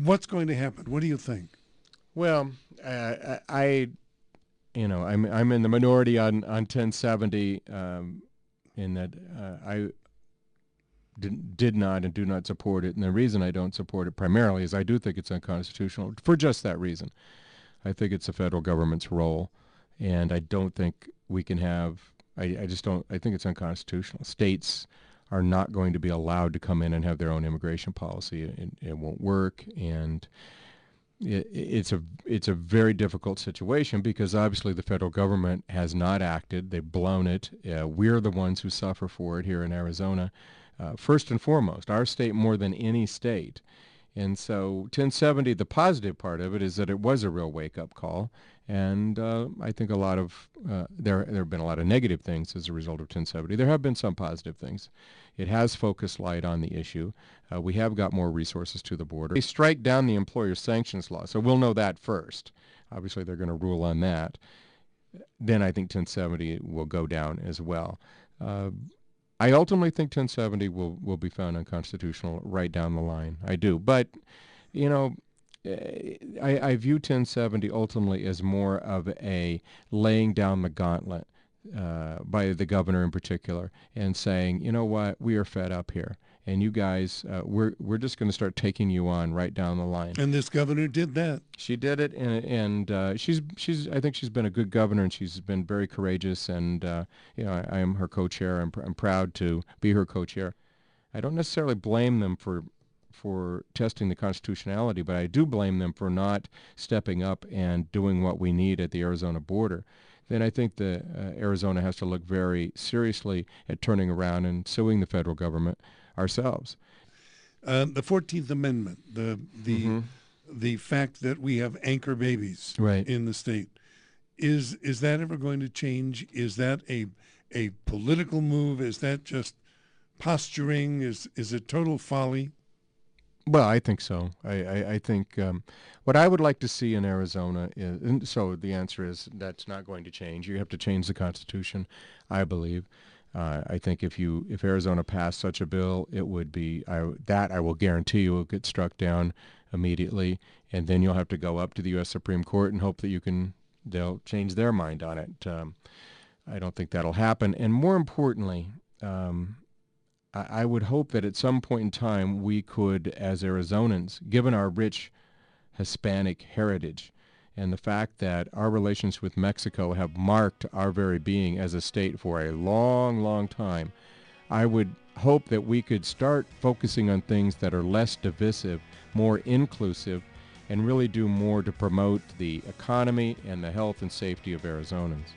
What's going to happen? What do you think? Well, I'm in the minority on 1070 in that I did not and do not support it. And the reason I don't support it primarily is I do think it's unconstitutional for just that reason. I think it's the federal government's role, and I don't think we can have. I just don't. I think it's unconstitutional. States are not going to be allowed to come in and have their own immigration policy. It won't work, and it's a very difficult situation because obviously the federal government has not acted. They've blown it. We're the ones who suffer for it here in Arizona. First and foremost, our state more than any state. And so 1070, the positive part of it is that it was a real wake-up call. And I think a lot of, there have been a lot of negative things as a result of 1070. There have been some positive things. It has focused light on the issue. We have got more resources to the border. They strike down the employer sanctions law, so we'll know that first. Obviously, they're going to rule on that. Then I think 1070 will go down as well. I ultimately think 1070 will be found unconstitutional right down the line. I do. But, I view 1070 ultimately as more of a laying down the gauntlet by the governor in particular and saying, you know what, we are fed up here. And you guys, we're just going to start taking you on right down the line. And this governor did that. She did it, and she's I think she's been a good governor, and she's been very courageous. And I am her co-chair. I'm proud to be her co-chair. I don't necessarily blame them for testing the constitutionality, but I do blame them for not stepping up and doing what we need at the Arizona border. Then I think the Arizona has to look very seriously at turning around and suing the federal government ourselves. The 14th Amendment, the fact that we have anchor babies in the state, is that ever going to change? Is that a political move? Is that just posturing? Is it total folly? Well, I think so. I think what I would like to see in Arizona is, and so the answer is that's not going to change. You have to change the Constitution, I believe. I think if Arizona passed such a bill, it would be I will guarantee you will get struck down immediately, and then you'll have to go up to the U.S. Supreme Court and hope that they'll change their mind on it. I don't think that'll happen. And more importantly, I would hope that at some point in time we could, as Arizonans, given our rich Hispanic heritage and the fact that our relations with Mexico have marked our very being as a state for a long, long time, I would hope that we could start focusing on things that are less divisive, more inclusive, and really do more to promote the economy and the health and safety of Arizonans.